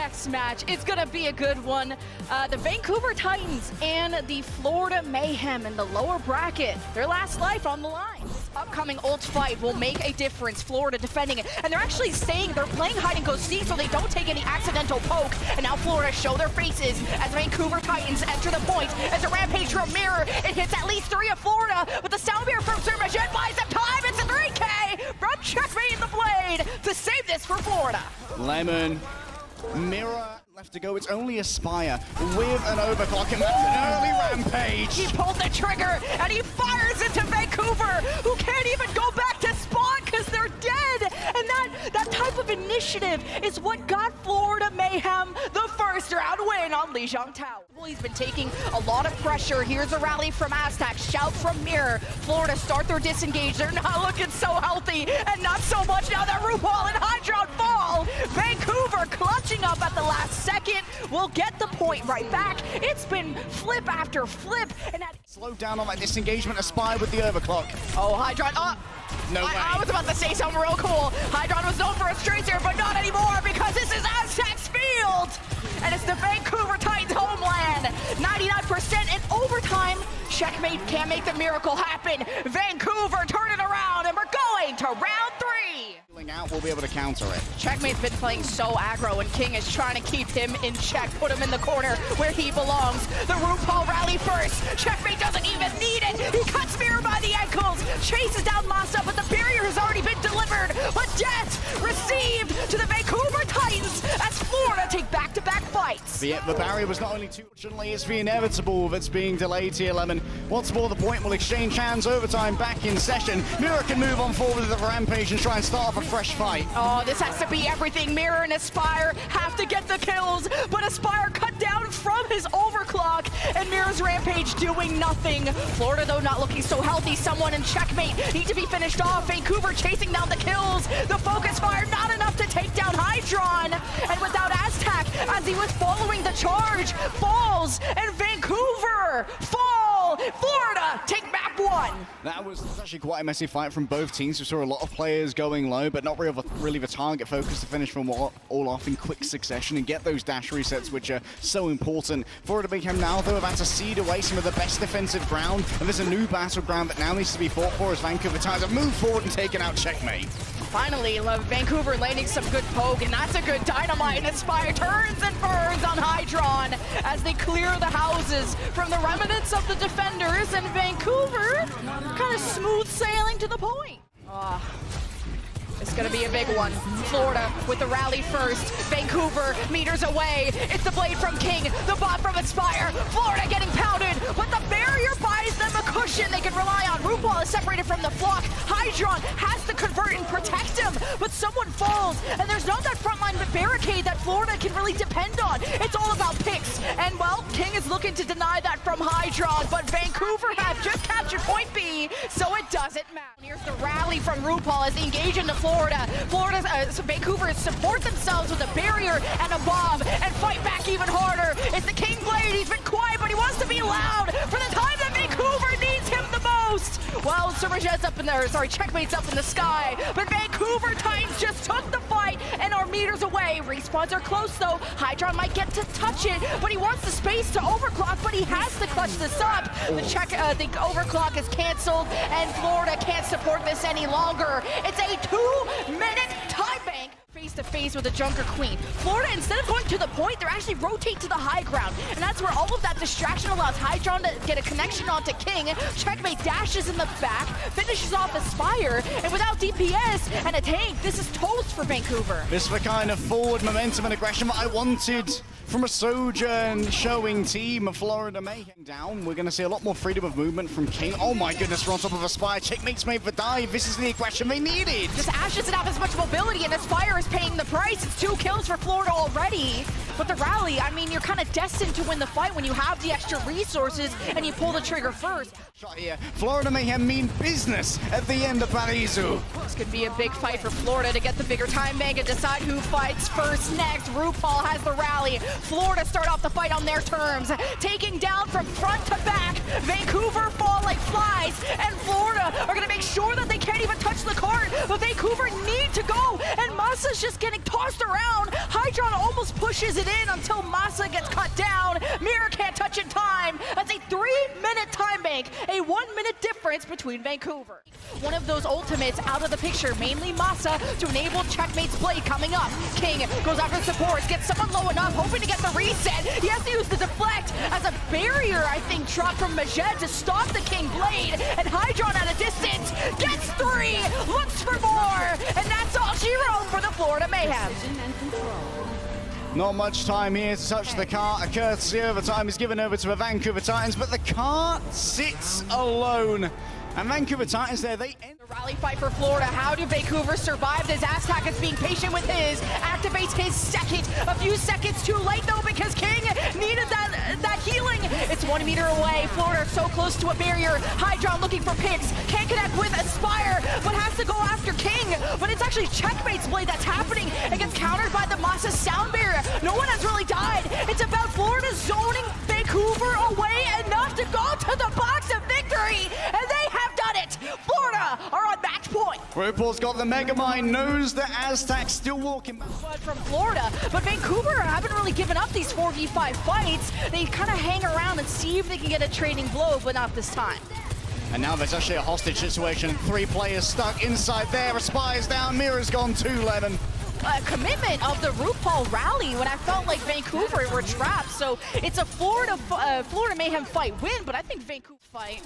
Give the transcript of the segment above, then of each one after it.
next match. It's gonna be a good one. The Vancouver Titans and the Florida Mayhem in the lower bracket. Their last life on the line. This upcoming ult fight will make a difference. Florida defending it. And they're actually staying, they're playing hide and go seek so they don't take any accidental poke. And now Florida show their faces as Vancouver Titans enter the point. As a rampage from Mirror, it hits at least 3 of Florida. But the sound beer from Surmajet buys them time. It's a 3K from Checkmate in the Blade to save this for Florida. Lemon, Mirror left to go. It's only Aspire with an overclock, and that's an early rampage. He pulled the trigger and he fires into Vancouver, who can't even go back to spawn because they're dead. And that type of initiative is what got Florida Mayhem the first round win on Lijiang Tower. Well, he's been taking a lot of pressure. Here's a rally from Aztec, shout from Mirror. Florida start their disengage. They're not looking so healthy, and not so much now that RuPaul and Hydron fall. Vancouver clutching up at the last second will get the point right back. It's been flip after flip, and that slowed down on that disengagement. Aspire with the overclock. Oh, Hydron, no way. I was about to say something real cool. Hydron was known for his tracer, but not anymore because this is Aztec's field. And it's the Vancouver Titans homeland. 99% in overtime. Checkmate can't make the miracle happen. Vancouver turn it around, and we're going to round 3. Out, we'll be able to counter it. Checkmate's been playing so aggro, and King is trying to keep him in check, put him in the corner where he belongs. The RuPaul rally first. Checkmate doesn't even need it. He cuts Mirror by the ankles, chases down Massa, but the barrier has already been delivered. But debt received to the Vancouver Titans as Florida take back-to-back fights. The barrier was not only too, fortunately, it's the inevitable that's being delayed here, Lemon. What's more, the point will exchange hands, overtime back in session. Mirror can move on forward with the rampage and try and start off a fresh fight. Oh, this has to be everything. Mirror and Aspire have to get the kills, but Aspire cut down from his overclock, and Mirror's rampage doing nothing. Florida, though, not looking so healthy. Someone in Checkmate need to be finished off. Vancouver chasing down the kills. The focus fire not enough to take down Hydron, and without Aztec, as he was following the charge, falls, and Vancouver fall. Florida take back 1. That was actually quite a messy fight from both teams. We saw a lot of players going low, but not really the target focus to finish from all off in quick succession and get those dash resets, which are so important. Florida Mayhem now, though, about to cede away some of the best defensive ground, and there's a new battleground that now needs to be fought for as Vancouver Titans have moved forward and taken out Checkmate. Finally, Vancouver landing some good poke, and that's a good dynamite, and Aspire turns and burns on Hydron as they clear the houses from the remnants of the defenders, and Vancouver kind of smooth sailing to the point. It's gonna be a big one. Florida with the rally first. Vancouver meters away. It's the blade from King, the bot from Aspire. Florida getting pounded, but the barrier buys them a cushion they can rely on. RuPaul is separated from the flock. Hydron has to convert and protect him, but someone falls, and there's not that frontline barricade that Florida can really depend on. It's all about picks, and well, King is looking to deny that from Hydron, but Vancouver have just captured point B, so it doesn't matter. Here's the rally from RuPaul as they engage into Florida. Vancouver support themselves with a barrier and a bomb and fight back even harder. It's the King Blade. He's been quiet, but he wants to be loud for the time that Vancouver needs him the most. Well, Surmajet's up in there, Checkmate's up in the sky, but Vancouver Titans just took the fight and are meters away. Respawns are close, though. Hydron might get to touch it, but he wants the space to overclock, but he has to clutch this up. The overclock is canceled, and Florida can't support this any longer. It's a 2-minute time bank. Face-to-face with the Junker Queen. Florida, instead of going to the point, they're actually rotate to the high ground. And that's where all of that distraction allows Hydron to get a connection onto King. Checkmate dashes in the back, finishes off Aspire, and without DPS and a tank, this is toast for Vancouver. This is the kind of forward momentum and aggression that I wanted from a Sojourn showing team of Florida Mayhem. Down, we're going to see a lot more freedom of movement from King. Oh my goodness, we're on top of Aspire. Checkmate's made the dive. This is the aggression they needed. Just Ash doesn't have as much mobility, and Aspire is paying the price. It's 2 kills for Florida already. But the rally, I mean, you're kind of destined to win the fight when you have the extra resources and you pull the trigger first. Shot here. Florida Mayhem mean business at the end of Parisu. This could be a big fight for Florida to get the bigger time bank and decide who fights first next. RuPaul has the rally. Florida start off the fight on their terms, taking down from front to back. Vancouver fall like flies, and Florida are going to make sure that they can't even touch the cart, but Vancouver need to go, and Masa's just getting tossed around. Hydron almost pushes it in until Masa gets cut down. Mirror can't touch in time. That's a 3-minute time bank, a 1-minute difference between Vancouver. One of those ultimates out of the picture, mainly Masa, to enable Checkmate's blade coming up. King goes after supports, gets someone low enough, hoping to get the reset. He has to use the deflect as a barrier, I think, dropped from Majed to stop the King blade, and Hydron at a distance gets 3, looks for more, and that's all she wrote for the Florida Mayhem. Not much time here to touch the cart. A courtesy overtime is given over to the Vancouver Titans, but the cart sits alone. And Vancouver Titans there, they end the rally fight for Florida. How do Vancouver survive this? Aztec is being patient with his, activates his second. A few seconds too late though, because King needed that healing. It's 1 meter away. Florida so close to a barrier. Hydron looking for picks. Can't connect with Aspire, but has to go after King. But it's actually Checkmate's blade that's happening. It gets countered by the Masa sound barrier. No one has really died. It's about Florida zoning Vancouver away enough to go to the box of victory. And they have done it. Florida are on match point. RuPaul's got the Megamind, knows that Aztec's still walking back. From Florida, but Vancouver haven't really given up these 4v5 fights. They kind of hang around and see if they can get a trading blow, but not this time. And now there's actually a hostage situation. 3 players stuck inside there. Aspire's down, Mira's gone too, Lemon. Commitment of the RuPaul rally when I felt like Vancouver were trapped. So it's a Florida Mayhem fight win, but I think Vancouver fight.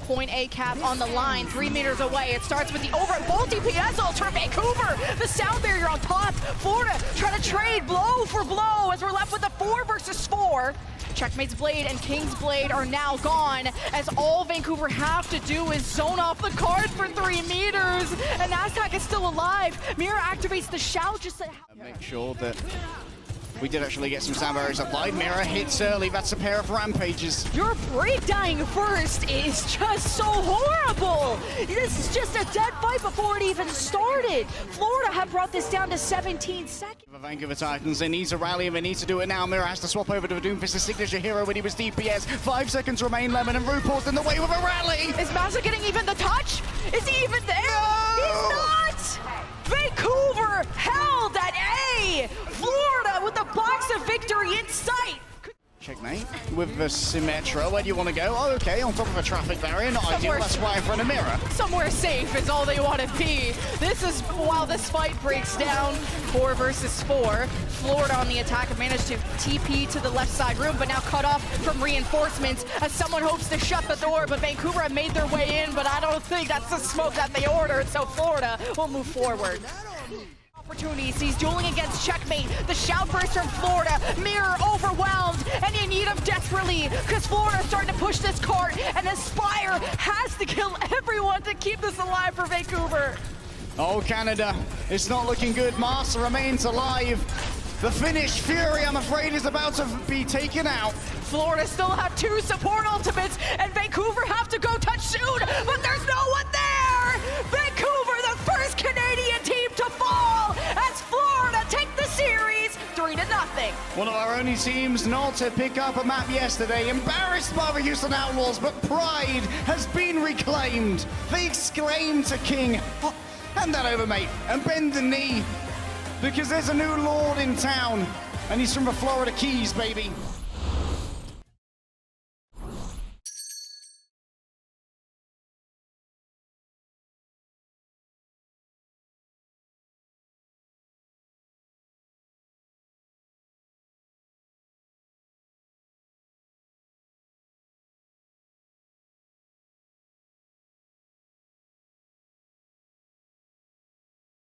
Point A cap on the line, 3 meters away. It starts with the both DPS ults for Vancouver. The sound barrier on top. Florida trying to trade blow for blow as we're left with a 4 versus 4. Checkmate's blade and King's blade are now gone, as all Vancouver have to do is zone off the card for 3 meters. And Aztec is still alive. Mira activates the shout just to make sure that we did actually get some sound barriers applied. Mira hits early. That's a pair of rampages. Your break dying first is just so horrible. This is just a dead fight before it even started. Florida have brought this down to 17 seconds. The Vancouver Titans, they need to rally and they need to do it now. Mira has to swap over to a Doomfist, his signature hero when he was DPS. 5 seconds remain, Lemon, and RuPaul's in the way with a rally. Is Massa getting even the touch? Is he even there? No! He's not! Vancouver held at A! Florida with the box of victory in sight! Checkmate with the Symmetra. Where do you want to go? Oh, okay, on top of a traffic barrier. Not ideal, that's right in front of Mira. Somewhere safe is all they want to be. This is, while this fight breaks down, 4 versus 4. Florida on the attack managed to TP to the left side room, but now cut off from reinforcements as someone hopes to shut the door, but Vancouver have made their way in, but I don't think that's the smoke that they ordered, so Florida will move forward. Opportunities, he's dueling against Checkmate. The shout burst from Florida. Mirror overwhelmed, and you need him desperately because Florida's starting to push this cart, and Aspire has to kill everyone to keep this alive for Vancouver. Oh, Canada, it's not looking good. Masa remains alive. The Finnish Fury, I'm afraid, is about to be taken out. Florida still have 2 support ultimates, and Vancouver have to go touch soon, but there's no one there! Vancouver, the first Canadian team to fall, as Florida take the series 3-0. One of our only teams not to pick up a map yesterday, embarrassed by the Houston Outlaws, but pride has been reclaimed. They exclaim to King, oh, hand that over, mate, and bend the knee, because there's a new lord in town, and he's from the Florida Keys, baby.